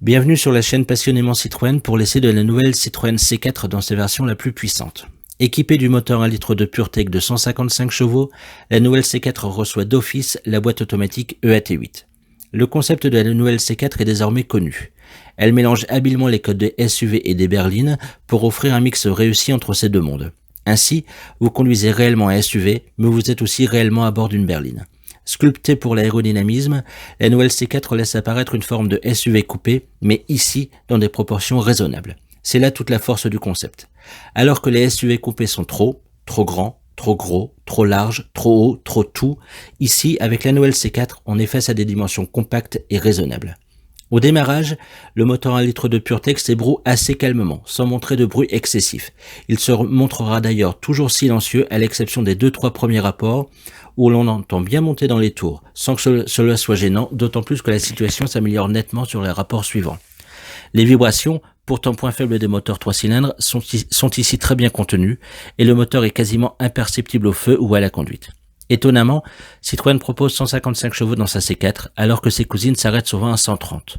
Bienvenue sur la chaîne Passionnément Citroën pour l'essai de la nouvelle Citroën C4 dans sa version la plus puissante. Équipée du moteur 1 litre de PureTech de 155 chevaux, la nouvelle C4 reçoit d'office la boîte automatique EAT8. Le concept de la nouvelle C4 est désormais connu. Elle mélange habilement les codes des SUV et des berlines pour offrir un mix réussi entre ces deux mondes. Ainsi, vous conduisez réellement un SUV, mais vous êtes aussi réellement à bord d'une berline. Sculptée pour l'aérodynamisme, la nouvelle C4 laisse apparaître une forme de SUV coupé, mais ici dans des proportions raisonnables. C'est là toute la force du concept. Alors que les SUV coupés sont trop grands, trop gros, trop larges, trop hauts, trop tout, ici, avec la nouvelle C4, on est face à des dimensions compactes et raisonnables. Au démarrage, le moteur 1 litre de PureTech s'ébroue assez calmement, sans montrer de bruit excessif. Il se montrera d'ailleurs toujours silencieux à l'exception des 2-3 premiers rapports où l'on entend bien monter dans les tours, sans que cela soit gênant, d'autant plus que la situation s'améliore nettement sur les rapports suivants. Les vibrations, pourtant point faible des moteurs 3 cylindres, sont ici très bien contenues et le moteur est quasiment imperceptible au feu ou à la conduite. Étonnamment, Citroën propose 155 chevaux dans sa C4, alors que ses cousines s'arrêtent souvent à 130.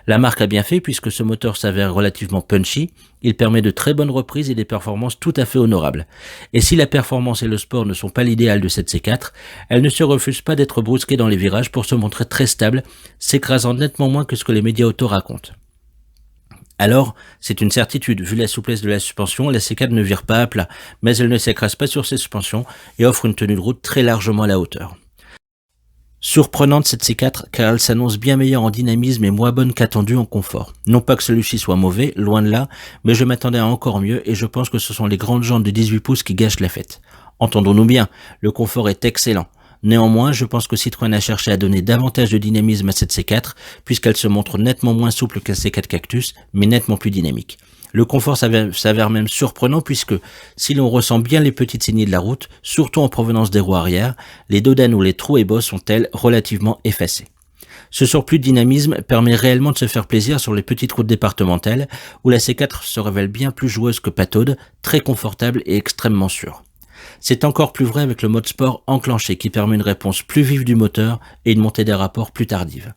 La marque a bien fait puisque ce moteur s'avère relativement punchy, il permet de très bonnes reprises et des performances tout à fait honorables. Et si la performance et le sport ne sont pas l'idéal de cette C4, elle ne se refuse pas d'être brusquée dans les virages pour se montrer très stable, s'écrasant nettement moins que ce que les médias auto racontent. Alors, c'est une certitude, vu la souplesse de la suspension, la C4 ne vire pas à plat, mais elle ne s'écrase pas sur ses suspensions et offre une tenue de route très largement à la hauteur. Surprenante cette C4 car elle s'annonce bien meilleure en dynamisme et moins bonne qu'attendue en confort. Non pas que celui-ci soit mauvais, loin de là, mais je m'attendais à encore mieux et je pense que ce sont les grandes jantes de 18 pouces qui gâchent la fête. Entendons-nous bien, le confort est excellent. Néanmoins, je pense que Citroën a cherché à donner davantage de dynamisme à cette C4, puisqu'elle se montre nettement moins souple que la C4 Cactus, mais nettement plus dynamique. Le confort s'avère même surprenant puisque, si l'on ressent bien les petites saignées de la route, surtout en provenance des roues arrière, les dodanes ou les trous et bosses sont, elles, relativement effacées. Ce surplus de dynamisme permet réellement de se faire plaisir sur les petites routes départementales, où la C4 se révèle bien plus joueuse que pataude, très confortable et extrêmement sûre. C'est encore plus vrai avec le mode sport enclenché qui permet une réponse plus vive du moteur et une montée des rapports plus tardive.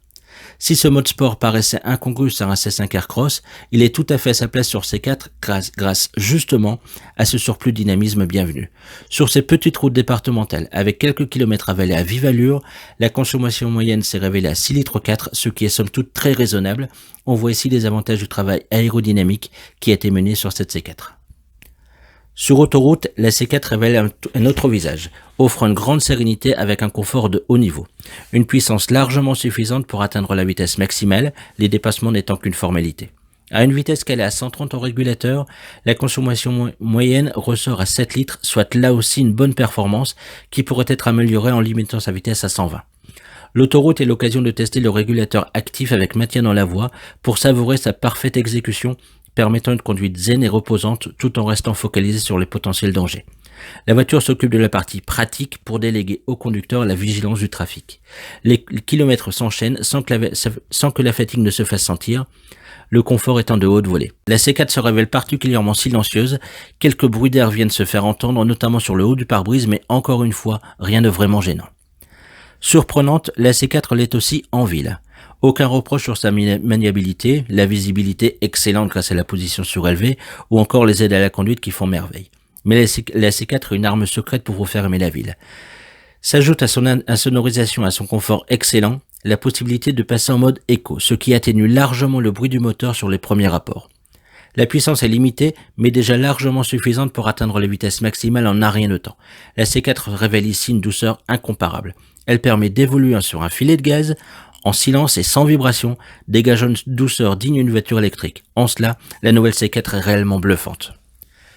Si ce mode sport paraissait incongru sur un C5 Aircross, il est tout à fait à sa place sur C4 grâce justement à ce surplus de dynamisme bienvenu. Sur ces petites routes départementales, avec quelques kilomètres avalés à vive allure, la consommation moyenne s'est révélée à 6,4 litres, ce qui est somme toute très raisonnable. On voit ici les avantages du travail aérodynamique qui a été mené sur cette C4. Sur autoroute, la C4 révèle un autre visage, offre une grande sérénité avec un confort de haut niveau. Une puissance largement suffisante pour atteindre la vitesse maximale, les dépassements n'étant qu'une formalité. À une vitesse qu'elle est à 130 au régulateur, la consommation moyenne ressort à 7 litres, soit là aussi une bonne performance qui pourrait être améliorée en limitant sa vitesse à 120. L'autoroute est l'occasion de tester le régulateur actif avec maintien dans la voie pour savourer sa parfaite exécution, permettant une conduite zen et reposante tout en restant focalisé sur les potentiels dangers. La voiture s'occupe de la partie pratique pour déléguer au conducteur la vigilance du trafic. Les kilomètres s'enchaînent sans que la fatigue ne se fasse sentir, le confort étant de haute volée. La C4 se révèle particulièrement silencieuse, quelques bruits d'air viennent se faire entendre notamment sur le haut du pare-brise, mais encore une fois, rien de vraiment gênant. Surprenante, la C4 l'est aussi en ville. Aucun reproche sur sa maniabilité, la visibilité excellente grâce à la position surélevée ou encore les aides à la conduite qui font merveille. Mais la C4 est une arme secrète pour vous faire aimer la ville. S'ajoute à son insonorisation et à son confort excellent, la possibilité de passer en mode éco, ce qui atténue largement le bruit du moteur sur les premiers rapports. La puissance est limitée, mais déjà largement suffisante pour atteindre les vitesses maximales en un rien de temps. La C4 révèle ici une douceur incomparable. Elle permet d'évoluer sur un filet de gaz, en silence et sans vibration, dégageant une douceur digne d'une voiture électrique. En cela, la nouvelle C4 est réellement bluffante.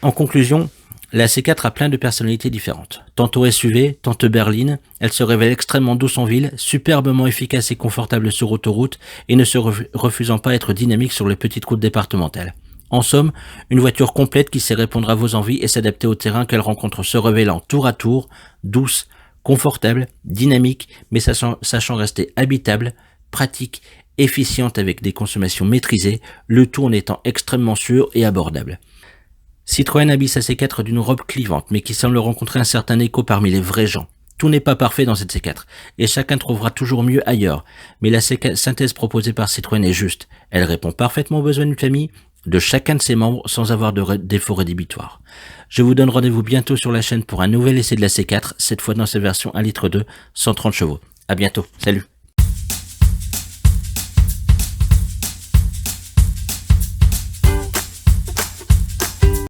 En conclusion, la C4 a plein de personnalités différentes. Tantôt SUV, tantôt berline, elle se révèle extrêmement douce en ville, superbement efficace et confortable sur autoroute et ne se refusant pas à être dynamique sur les petites routes départementales. En somme, une voiture complète qui sait répondre à vos envies et s'adapter au terrain qu'elle rencontre se révélant tour à tour, douce, confortable, dynamique, mais sachant rester habitable, pratique, efficiente avec des consommations maîtrisées, le tout en étant extrêmement sûr et abordable. Citroën habille sa C4 d'une robe clivante, mais qui semble rencontrer un certain écho parmi les vrais gens. Tout n'est pas parfait dans cette C4, et chacun trouvera toujours mieux ailleurs, mais la synthèse proposée par Citroën est juste. Elle répond parfaitement aux besoins d'une famille, de chacun de ses membres, sans avoir de défauts rédhibitoires. Je vous donne rendez-vous bientôt sur la chaîne pour un nouvel essai de la C4, cette fois dans sa version 1,2 litre, 130 chevaux. À bientôt, salut.